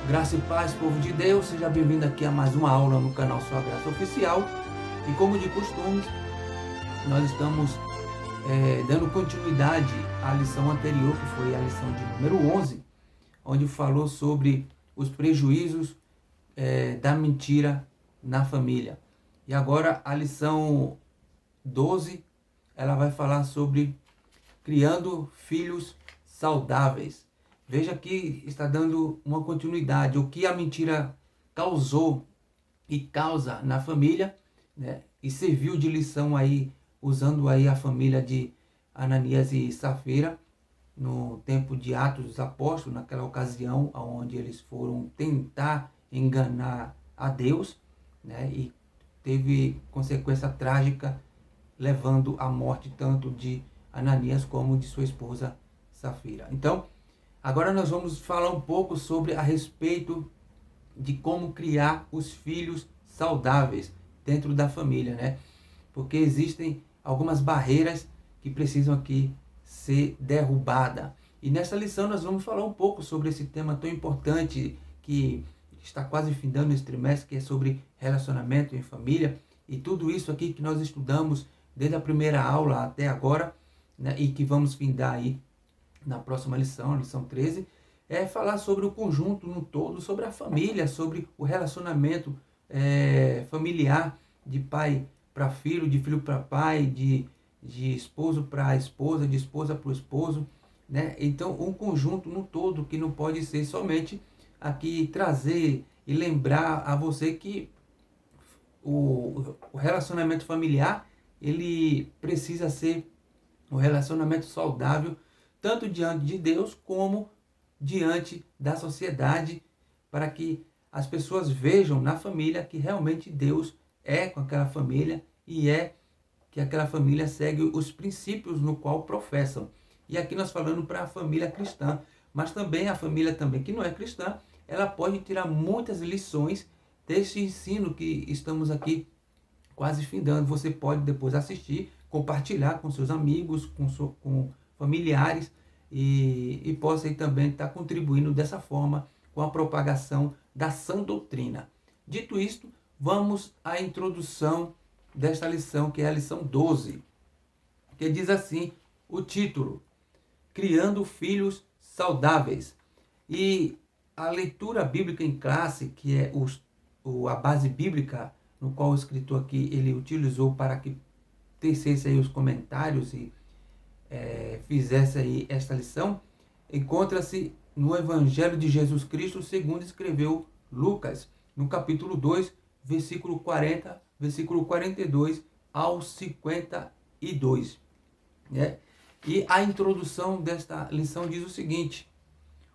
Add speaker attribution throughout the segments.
Speaker 1: Graça e paz, povo de Deus, seja bem-vindo aqui a mais uma aula no canal Sua Graça Oficial. E como de costume, nós estamos dando continuidade à lição anterior, que foi a lição de número 11, onde falou sobre os prejuízos da mentira na família. E agora a lição 12, ela vai falar sobre criando filhos saudáveis. Veja que está dando uma continuidade, o que a mentira causou e causa na família, né? E serviu de lição aí, usando aí a família de Ananias e Safira, no tempo de Atos dos Apóstolos, naquela ocasião onde eles foram tentar enganar a Deus, né? E teve consequência trágica, levando à morte tanto de Ananias como de sua esposa Safira. Então, agora nós vamos falar um pouco sobre a respeito de como criar os filhos saudáveis dentro da família, né? Porque existem algumas barreiras que precisam aqui ser derrubadas. E nessa lição nós vamos falar um pouco sobre esse tema tão importante que está quase findando esse trimestre, que é sobre relacionamento em família. E tudo isso aqui que nós estudamos desde a primeira aula até agora, né? E que vamos findar aí na próxima lição, a lição 13, é falar sobre o conjunto no todo, sobre a família, sobre o relacionamento familiar, de pai para filho, de filho para pai, de esposo para esposa, de esposa para o esposo, né? Então, um conjunto no todo que não pode ser somente aqui trazer e lembrar a você que o relacionamento familiar, ele precisa ser um relacionamento saudável, tanto diante de Deus como diante da sociedade, para que as pessoas vejam na família que realmente Deus é com aquela família e que aquela família segue os princípios no qual professam. E aqui nós falando para a família cristã, mas também a família também que não é cristã, ela pode tirar muitas lições deste ensino que estamos aqui quase findando. Você pode depois assistir, compartilhar com seus amigos, com familiares, e possa aí também estar contribuindo dessa forma com a propagação da sã doutrina. Dito isto, vamos à introdução desta lição, que é a lição 12, que diz assim, o título, Criando Filhos Saudáveis. E a leitura bíblica em classe, que é a base bíblica no qual o escritor aqui ele utilizou para que tecesse aí os comentários e fizesse aí esta lição, encontra-se no Evangelho de Jesus Cristo segundo escreveu Lucas, no capítulo 2, versículo 40, versículo 42 ao 52. Né? E a introdução desta lição diz o seguinte: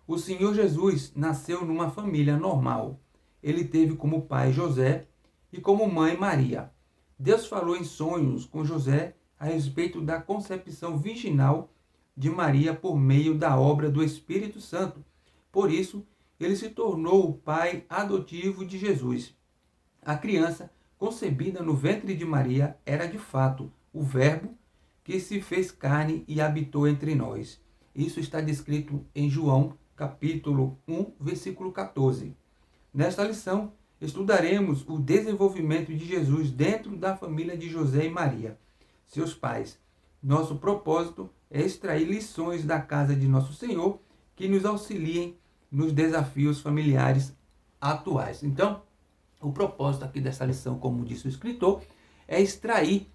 Speaker 1: o Senhor Jesus nasceu numa família normal. Ele teve como pai José e como mãe Maria. Deus falou em sonhos com José a respeito da concepção virginal de Maria por meio da obra do Espírito Santo. Por isso, ele se tornou o pai adotivo de Jesus. A criança, concebida no ventre de Maria, era de fato o Verbo que se fez carne e habitou entre nós. Isso está descrito em João, capítulo 1, versículo 14. Nesta lição, estudaremos o desenvolvimento de Jesus dentro da família de José e Maria, seus pais. Nosso propósito é extrair lições da casa de nosso Senhor que nos auxiliem nos desafios familiares atuais. Então, o propósito aqui dessa lição, como disse o escritor, é extrair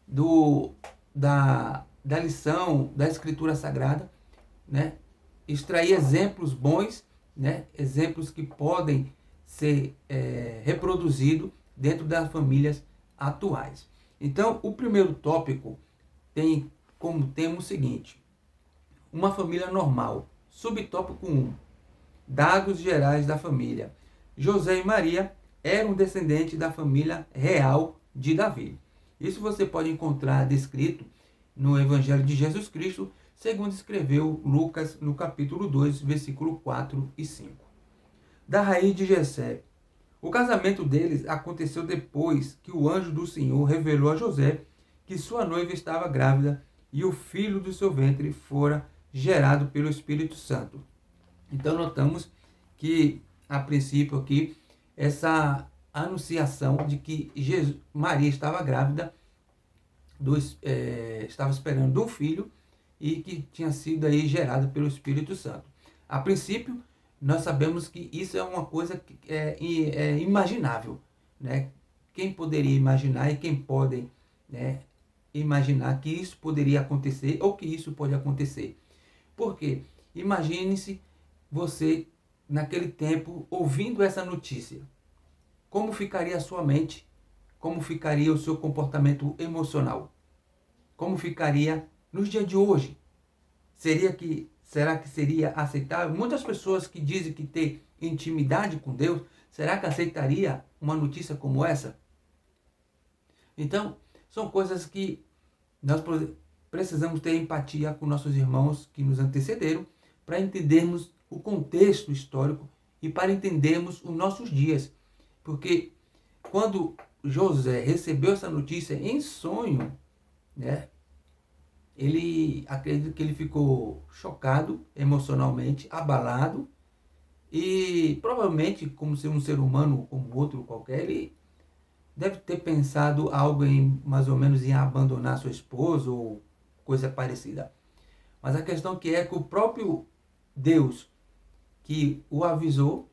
Speaker 1: da lição da Escritura Sagrada, né? Extrair exemplos bons, né? Exemplos que podem ser reproduzidos dentro das famílias atuais. Então, o primeiro tópico tem como tema o seguinte: uma família normal. Subtópico 1. Dados gerais da família. José e Maria eram descendentes da família real de Davi. Isso você pode encontrar descrito no Evangelho de Jesus Cristo, segundo escreveu Lucas no capítulo 2, versículo 4 e 5. Da raiz de Jessé. O casamento deles aconteceu depois que o anjo do Senhor revelou a José que sua noiva estava grávida e o filho do seu ventre fora gerado pelo Espírito Santo. Então notamos que a princípio aqui, essa anunciação de que Maria estava grávida, estava esperando um filho e que tinha sido aí gerado pelo Espírito Santo. A princípio, nós sabemos que isso é uma coisa que é imaginável, né? Quem poderia imaginar e quem pode, né, imaginar que isso poderia acontecer ou que isso pode acontecer? Porque imagine-se você, naquele tempo, ouvindo essa notícia. Como ficaria a sua mente? Como ficaria o seu comportamento emocional? Como ficaria nos dias de hoje? Será que seria aceitável? Muitas pessoas que dizem que ter intimidade com Deus, será que aceitaria uma notícia como essa? Então, são coisas que nós precisamos ter empatia com nossos irmãos que nos antecederam para entendermos o contexto histórico e para entendermos os nossos dias. Porque quando José recebeu essa notícia em sonho, né, acredito que ele ficou chocado emocionalmente, abalado, e provavelmente, como ser um ser humano como outro qualquer, ele deve ter pensado algo mais ou menos em abandonar sua esposa ou coisa parecida. Mas a questão que é que o próprio Deus que o avisou,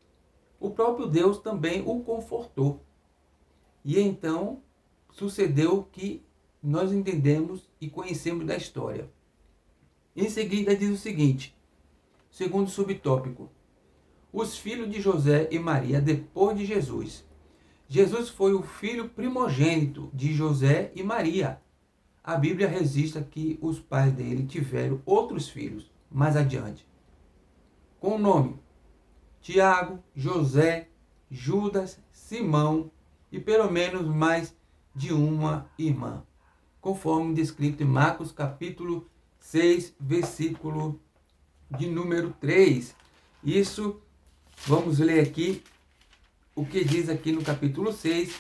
Speaker 1: o próprio Deus também o confortou. E então sucedeu que nós entendemos e conhecemos da história. Em seguida diz o seguinte, segundo subtópico: os filhos de José e Maria depois de Jesus. Jesus foi o filho primogênito de José e Maria. A Bíblia registra que os pais dele tiveram outros filhos mais adiante, com o nome Tiago, José, Judas, Simão e pelo menos mais de uma irmã, conforme descrito em Marcos capítulo 6, versículo de número 3. Isso, vamos ler aqui o que diz aqui no capítulo 6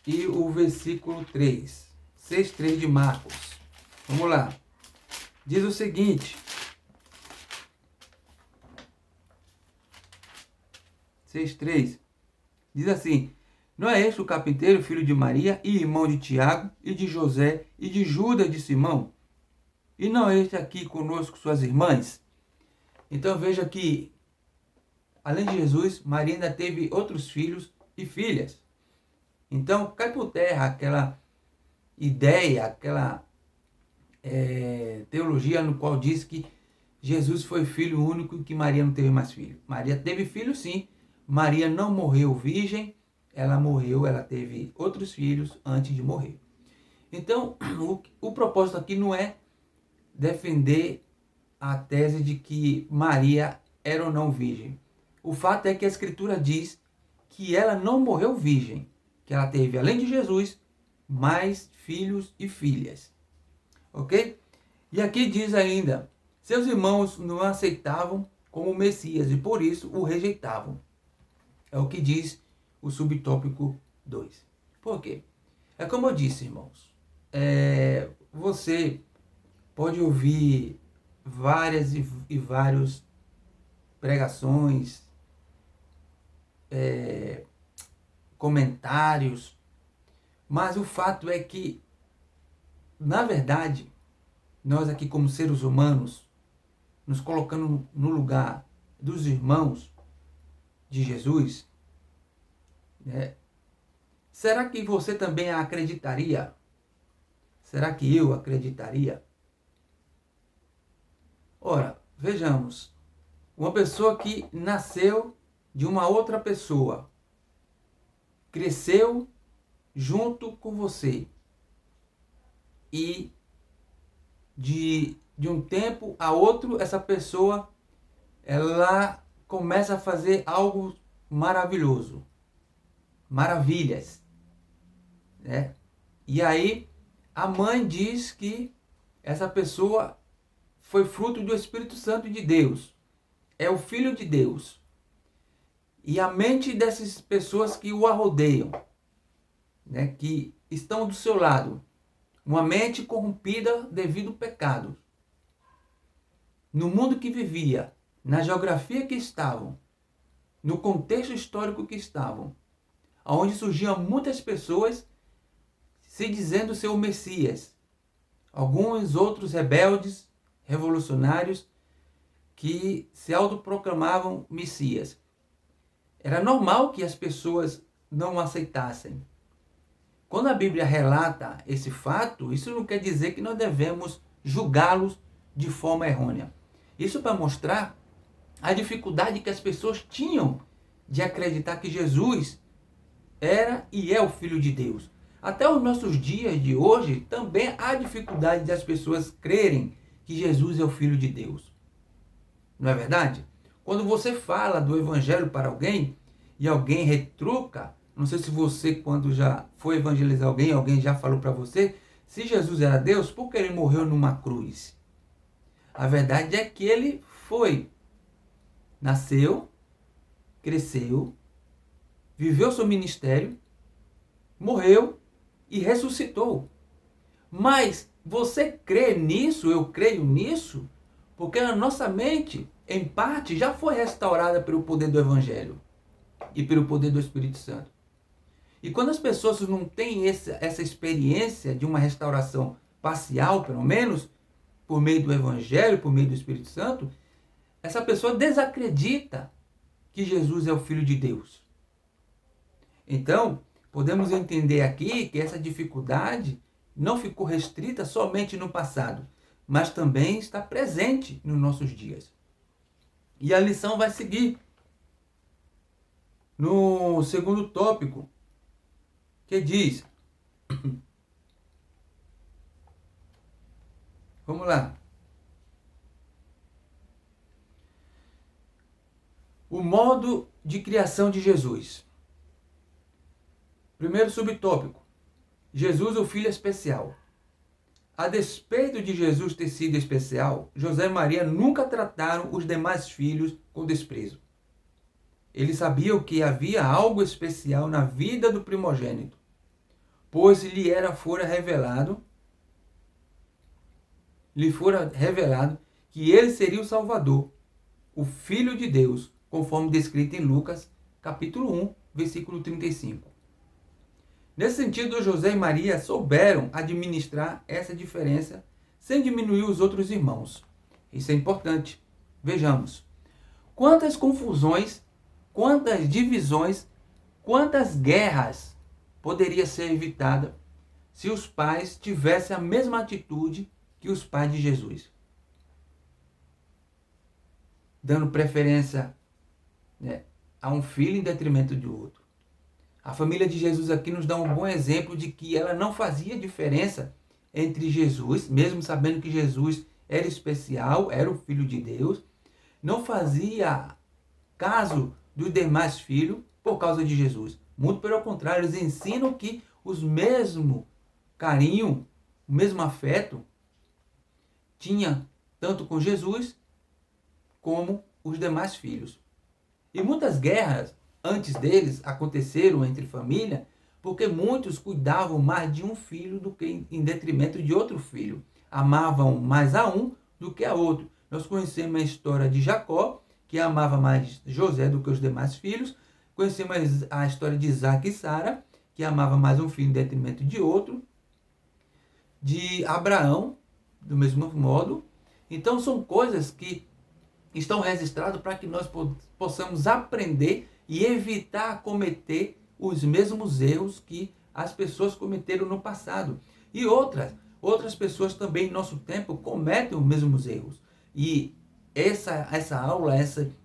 Speaker 1: e o versículo 3. 6:3 de Marcos. Vamos lá. Diz o seguinte: 6:3. Diz assim: não é este o carpinteiro, filho de Maria, e irmão de Tiago, e de José, e de Judas de Simão? E não é este aqui conosco suas irmãs? Então veja que, além de Jesus, Maria ainda teve outros filhos e filhas. Então cai por terra aquela ideia, aquela teologia no qual diz que Jesus foi filho único e que Maria não teve mais filho. Maria teve filho sim. Maria não morreu virgem, ela teve outros filhos antes de morrer. Então, o propósito aqui não é defender a tese de que Maria era ou não virgem. O fato é que a Escritura diz que ela não morreu virgem, que ela teve, além de Jesus, mais filhos e filhas. Ok? E aqui diz ainda, seus irmãos não a aceitavam como Messias e por isso o rejeitavam. É o que diz o subtópico 2. Por quê? É como eu disse, irmãos. Você pode ouvir várias e várias pregações, comentários, mas o fato é que, na verdade, nós aqui como seres humanos, nos colocando no lugar dos irmãos de Jesus, né? Será que você também acreditaria? Será que eu acreditaria? Ora, vejamos, uma pessoa que nasceu de uma outra pessoa, cresceu junto com você e de um tempo a outro essa pessoa ela começa a fazer algo maravilhoso, maravilhas, né? E aí a mãe diz que essa pessoa foi fruto do Espírito Santo de Deus, é o Filho de Deus. E a mente dessas pessoas que o arrodeiam, né, que estão do seu lado, uma mente corrompida devido ao pecado, no mundo que vivia, na geografia que estavam, no contexto histórico que estavam, onde surgiam muitas pessoas se dizendo ser o Messias, alguns outros rebeldes, revolucionários, que se autoproclamavam Messias. Era normal que as pessoas não o aceitassem. Quando a Bíblia relata esse fato, isso não quer dizer que nós devemos julgá-los de forma errônea. Isso para mostrar a dificuldade que as pessoas tinham de acreditar que Jesus era e é o Filho de Deus. Até os nossos dias de hoje, também há dificuldade das pessoas crerem que Jesus é o Filho de Deus. Não é verdade? Quando você fala do Evangelho para alguém e alguém retruca, não sei se você, quando já foi evangelizar alguém já falou para você, se Jesus era Deus, por que ele morreu numa cruz? A verdade é que ele nasceu, cresceu, viveu seu ministério, morreu e ressuscitou. Mas você crê nisso, eu creio nisso, porque a nossa mente, em parte, já foi restaurada pelo poder do Evangelho e pelo poder do Espírito Santo. E quando as pessoas não têm essa experiência de uma restauração parcial, pelo menos, por meio do Evangelho, por meio do Espírito Santo, essa pessoa desacredita que Jesus é o Filho de Deus. Então, podemos entender aqui que essa dificuldade não ficou restrita somente no passado, mas também está presente nos nossos dias. E a lição vai seguir no segundo tópico, que diz... Vamos lá. O modo de criação de Jesus. Primeiro subtópico. Jesus, o Filho especial. A despeito de Jesus ter sido especial, José e Maria nunca trataram os demais filhos com desprezo. Eles sabiam que havia algo especial na vida do primogênito, pois lhe fora revelado que ele seria o Salvador, o Filho de Deus, conforme descrito em Lucas, capítulo 1, versículo 35. Nesse sentido, José e Maria souberam administrar essa diferença sem diminuir os outros irmãos. Isso é importante. Vejamos. Quantas confusões, quantas divisões, quantas guerras poderia ser evitada se os pais tivessem a mesma atitude que os pais de Jesus, dando preferência, a um filho em detrimento de outro. A família de Jesus aqui nos dá um bom exemplo de que ela não fazia diferença entre Jesus, mesmo sabendo que Jesus era especial, era o Filho de Deus, não fazia caso dos demais filhos por causa de Jesus. Muito pelo contrário, eles ensinam que os mesmo carinho, o mesmo afeto tinha tanto com Jesus como os demais filhos. E muitas guerras antes deles aconteceram entre família, porque muitos cuidavam mais de um filho do que em detrimento de outro filho. Amavam mais a um do que a outro. Nós conhecemos a história de Jacó, que amava mais José do que os demais filhos. Conhecemos a história de Isaac e Sara, que amava mais um filho em detrimento de outro. De Abraão, do mesmo modo. Então são coisas que estão registradas para que nós possamos aprender e evitar cometer os mesmos erros que as pessoas cometeram no passado. E outras pessoas também em nosso tempo cometem os mesmos erros. E essa aula,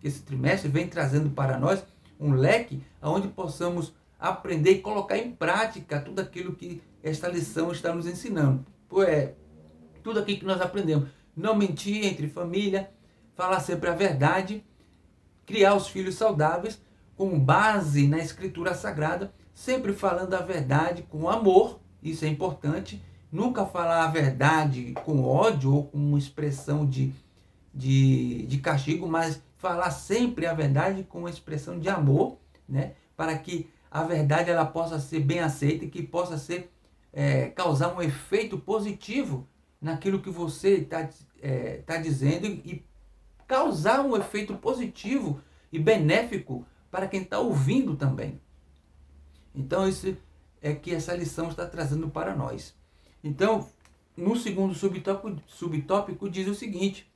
Speaker 1: esse trimestre vem trazendo para nós um leque onde possamos aprender e colocar em prática tudo aquilo que esta lição está nos ensinando. Tudo aquilo que nós aprendemos. Não mentir entre família, falar sempre a verdade, criar os filhos saudáveis com base na Escritura Sagrada, sempre falando a verdade com amor, isso é importante, nunca falar a verdade com ódio ou com uma expressão de castigo, mas falar sempre a verdade com uma expressão de amor, para que a verdade ela possa ser bem aceita e que possa ser, causar um efeito positivo naquilo que você está dizendo e causar um efeito positivo e benéfico para quem está ouvindo também. Então, isso é que essa lição está trazendo para nós. Então, no segundo subtópico diz o seguinte: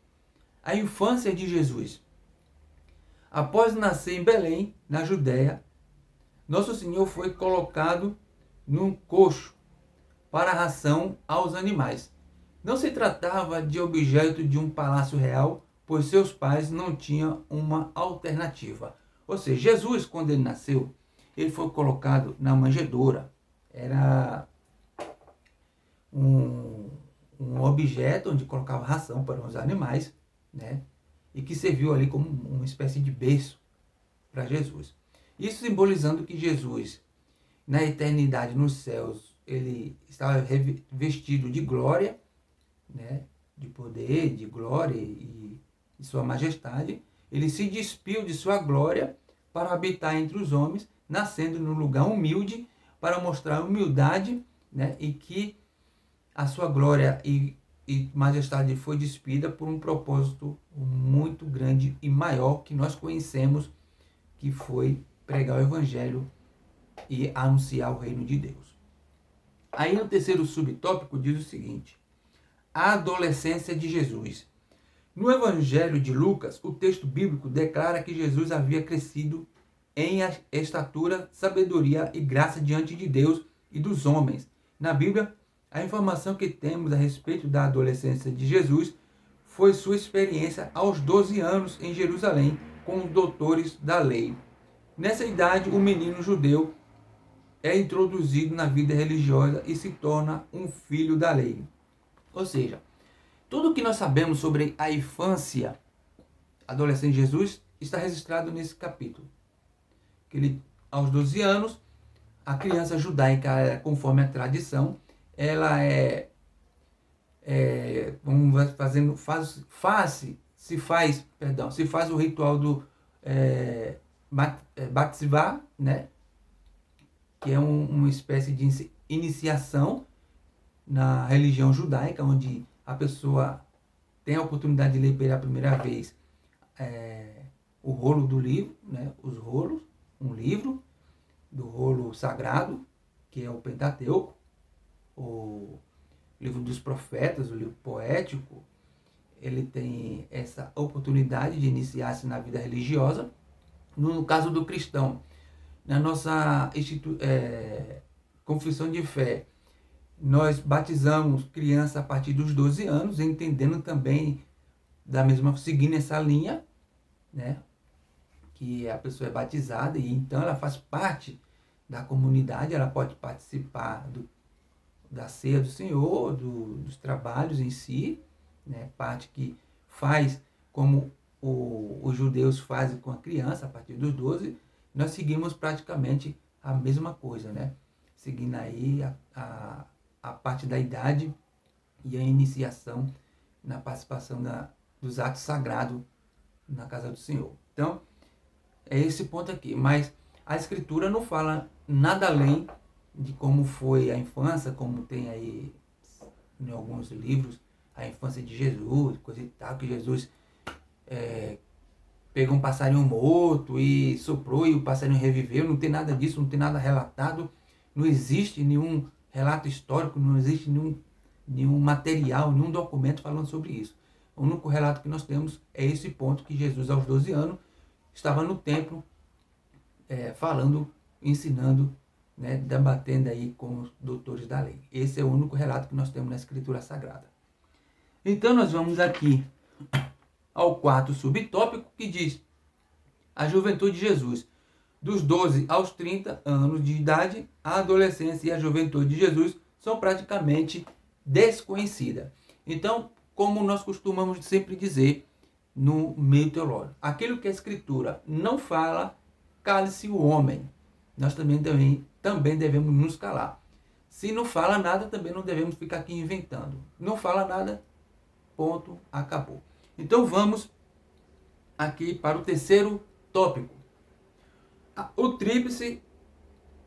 Speaker 1: a infância de Jesus. Após nascer em Belém, na Judéia, Nosso Senhor foi colocado num coxo para ração aos animais. Não se tratava de objeto de um palácio real, pois seus pais não tinham uma alternativa. Ou seja, Jesus, quando ele nasceu, ele foi colocado na manjedoura. Era um objeto onde colocava ração para os animais, né? E que serviu ali como uma espécie de berço para Jesus. Isso simbolizando que Jesus, na eternidade, nos céus, ele estava vestido de glória, né? De poder, de glória e sua majestade. Ele se despiu de sua glória para habitar entre os homens, nascendo num lugar humilde, para mostrar a humildade, né? E que a sua glória e majestade foi despida por um propósito muito grande e maior que nós conhecemos, que foi pregar o Evangelho e anunciar o reino de Deus. Aí no terceiro subtópico diz o seguinte: a adolescência de Jesus. No Evangelho de Lucas, o texto bíblico declara que Jesus havia crescido em estatura, sabedoria e graça diante de Deus e dos homens. Na Bíblia, a informação que temos a respeito da adolescência de Jesus foi sua experiência aos 12 anos em Jerusalém com os doutores da lei. Nessa idade, o menino judeu é introduzido na vida religiosa e se torna um filho da lei. Ou seja, tudo o que nós sabemos sobre a infância, adolescente de Jesus, está registrado nesse capítulo. Que ele, aos 12 anos, a criança judaica, conforme a tradição, ela se faz o ritual do batzivá, né? Que é uma espécie de iniciação na religião judaica, onde a pessoa tem a oportunidade de ler pela primeira vez o rolo do livro, né? Os rolos, um livro do rolo sagrado, que é o Pentateuco, o livro dos profetas, o livro poético. Ele tem essa oportunidade de iniciar-se na vida religiosa. No caso do cristão, na nossa confissão de fé, nós batizamos criança a partir dos 12 anos, entendendo também, seguindo essa linha, né? Que a pessoa é batizada e então ela faz parte da comunidade, ela pode participar da ceia do Senhor, dos trabalhos em si, né? Parte que faz como os judeus fazem com a criança a partir dos 12, nós seguimos praticamente a mesma coisa, né? Seguindo aí a parte da idade e a iniciação na participação dos atos sagrados na casa do Senhor. Então, é esse ponto aqui. Mas a Escritura não fala nada além de como foi a infância, como tem aí em alguns livros, a infância de Jesus, coisa e tal, que Jesus pegou um passarinho morto e soprou e o passarinho reviveu. Não tem nada disso, não tem nada relatado, não existe nenhum relato histórico, não existe nenhum material, nenhum documento falando sobre isso. O único relato que nós temos é esse ponto, que Jesus aos 12 anos estava no templo falando, ensinando, né, debatendo aí com os doutores da lei. Esse é o único relato que nós temos na Escritura Sagrada. Então nós vamos aqui ao quarto subtópico, que diz a juventude de Jesus. Dos 12 aos 30 anos de idade, a adolescência e a juventude de Jesus são praticamente desconhecidas. Então, como nós costumamos sempre dizer no meio teológico, aquilo que a Escritura não fala, cale-se o homem. Nós também devemos nos calar. Se não fala nada, também não devemos ficar aqui inventando. Não fala nada, ponto, acabou. Então vamos aqui para o terceiro tópico. O tríplice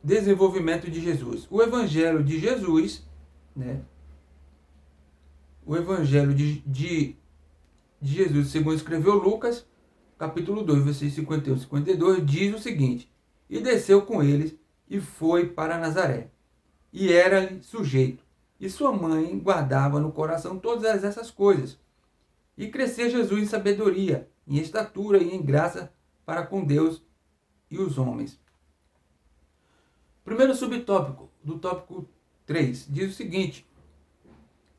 Speaker 1: desenvolvimento de Jesus. O Evangelho de Jesus, né? O Evangelho de Jesus, segundo escreveu Lucas, capítulo 2, versículos 51 e 52, diz o seguinte: E desceu com eles e foi para Nazaré, e era-lhe sujeito, e sua mãe guardava no coração todas essas coisas. E crescia Jesus em sabedoria, em estatura e em graça para com Deus e os homens. Primeiro subtópico, do tópico 3, diz o seguinte: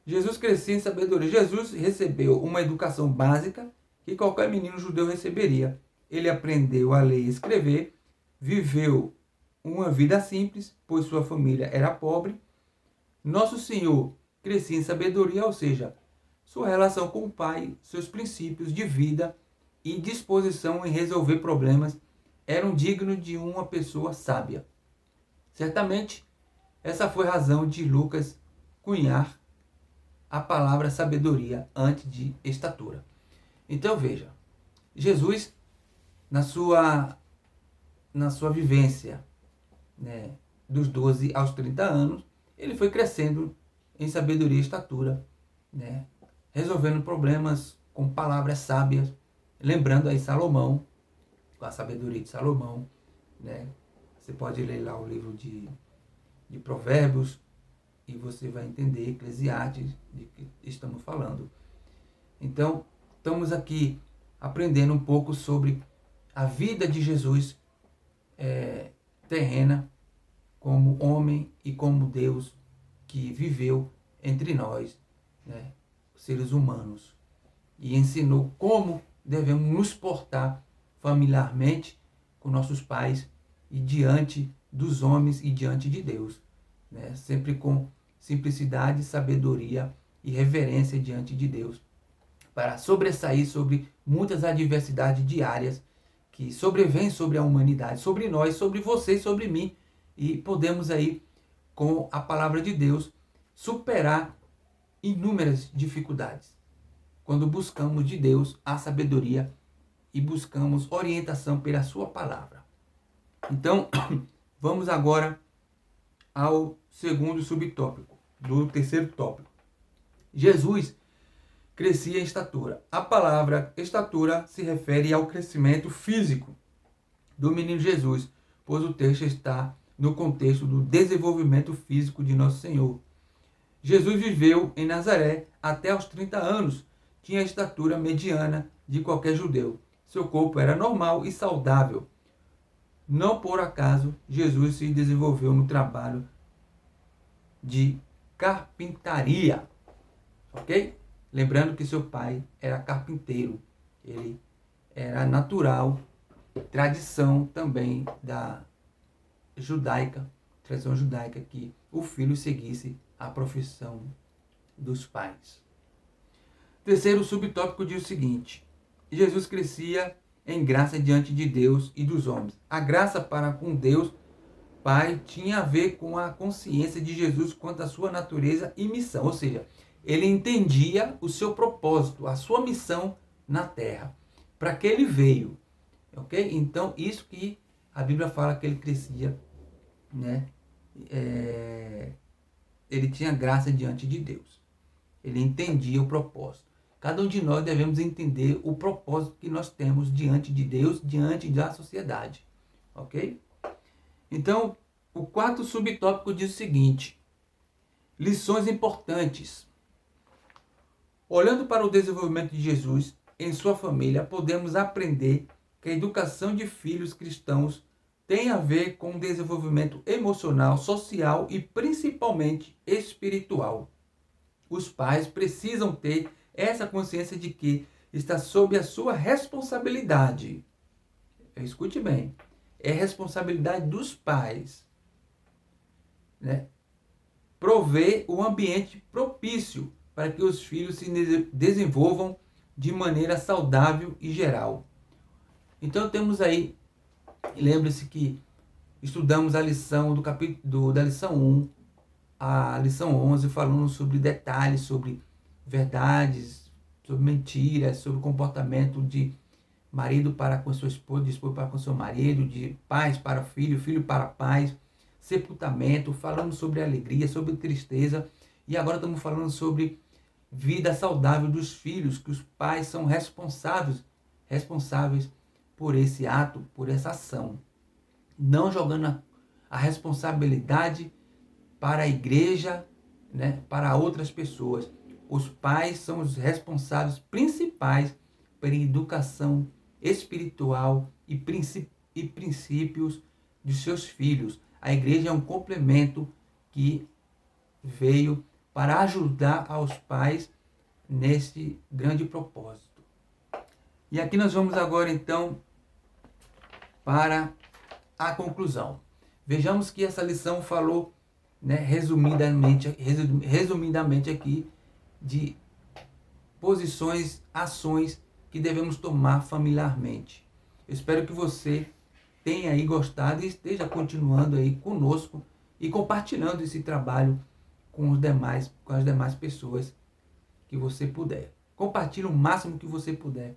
Speaker 1: Jesus crescia em sabedoria. Jesus recebeu uma educação básica que qualquer menino judeu receberia. Ele aprendeu a ler e escrever, viveu uma vida simples, pois sua família era pobre. Nosso Senhor crescia em sabedoria, ou seja, sua relação com o Pai, seus princípios de vida e disposição em resolver problemas eram dignos de uma pessoa sábia. Certamente, essa foi a razão de Lucas cunhar a palavra sabedoria antes de estatura. Então veja, Jesus, na sua vivência, né, dos 12 aos 30 anos, ele foi crescendo em sabedoria e estatura, né, resolvendo problemas com palavras sábias, lembrando aí Salomão, com a sabedoria de Salomão, né? Você pode ler lá o livro de Provérbios e você vai entender Eclesiastes de que estamos falando. Então, estamos aqui aprendendo um pouco sobre a vida de Jesus terrena, como homem e como Deus que viveu entre nós, né, seres humanos, e ensinou como devemos nos portar familiarmente com nossos pais e diante dos homens e diante de Deus, né, sempre com simplicidade, sabedoria e reverência diante de Deus, para sobressair sobre muitas adversidades diárias que sobrevêm sobre a humanidade, sobre nós, sobre você e sobre mim, e podemos aí, com a palavra de Deus, superar inúmeras dificuldades, quando buscamos de Deus a sabedoria e buscamos orientação pela sua palavra. Então, vamos agora ao segundo subtópico, do terceiro tópico. Jesus crescia em estatura. A palavra estatura se refere ao crescimento físico do menino Jesus, pois o texto está no contexto do desenvolvimento físico de nosso Senhor. Jesus viveu em Nazaré até aos 30 anos, tinha a estatura mediana de qualquer judeu. Seu corpo era normal e saudável. Não por acaso, Jesus se desenvolveu no trabalho de carpintaria, ok? Lembrando que seu pai era carpinteiro, ele era natural, tradição também da judaica, tradição judaica, que o filho seguisse a profissão dos pais. Terceiro subtópico diz o seguinte: Jesus crescia em graça diante de Deus e dos homens. A graça para com Deus Pai tinha a ver com a consciência de Jesus quanto à sua natureza e missão, ou seja, ele entendia o seu propósito, a sua missão na terra, para que ele veio, ok? Então, isso que a Bíblia fala que ele crescia, né? Ele tinha graça diante de Deus, ele entendia o propósito. Cada um de nós devemos entender o propósito que nós temos diante de Deus, diante da sociedade, ok? Então, o quarto subtópico diz o seguinte: lições importantes. Olhando para o desenvolvimento de Jesus em sua família, podemos aprender que a educação de filhos cristãos tem a ver com o desenvolvimento emocional, social e principalmente espiritual. Os pais precisam ter essa consciência de que está sob a sua responsabilidade. Escute bem, é responsabilidade dos pais, né, prover o ambiente propício para que os filhos se desenvolvam de maneira saudável e geral. Então temos aí, lembre-se que estudamos a lição da lição 1 à lição 11, falando sobre detalhes, sobre verdades, sobre mentiras, sobre o comportamento de marido para com sua esposa, de esposa para com seu marido, de pais para filho, filho para pais, sepultamento, falando sobre alegria, sobre tristeza, e agora estamos falando sobre vida saudável dos filhos, que os pais são responsáveis responsáveis por esse ato, por essa ação. Não jogando a responsabilidade para a igreja, né, para outras pessoas. Os pais são os responsáveis principais pela educação espiritual e princípios de seus filhos. A igreja é um complemento que veio para ajudar aos pais nesse grande propósito. E aqui nós vamos agora então para a conclusão. Vejamos que essa lição falou, né, resumidamente aqui, de posições, ações que devemos tomar familiarmente. Eu espero que você tenha aí gostado e esteja continuando aí conosco e compartilhando esse trabalho com as demais pessoas que você puder. Compartilhe o máximo que você puder,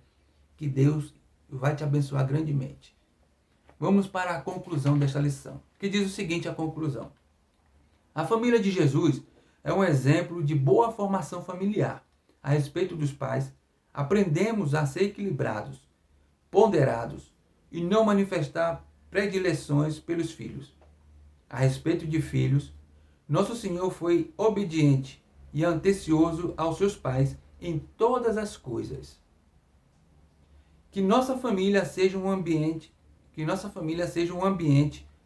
Speaker 1: que Deus vai te abençoar grandemente. Vamos para a conclusão desta lição, que diz o seguinte: a conclusão. A família de Jesus é um exemplo de boa formação familiar. A respeito dos pais, aprendemos a ser equilibrados, ponderados e não manifestar predileções pelos filhos. A respeito de filhos, nosso Senhor foi obediente e atencioso aos seus pais em todas as coisas. Que nossa família seja um ambiente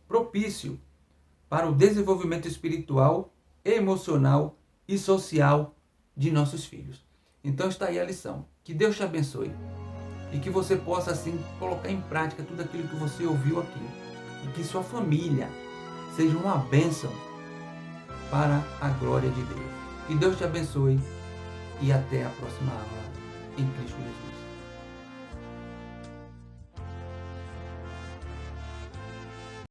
Speaker 1: propício para o desenvolvimento espiritual, emocional e social de nossos filhos. Então está aí a lição. Que Deus te abençoe e que você possa assim colocar em prática tudo aquilo que você ouviu aqui e que sua família seja uma bênção para a glória de Deus. Que Deus te abençoe e até a próxima aula em Cristo Jesus.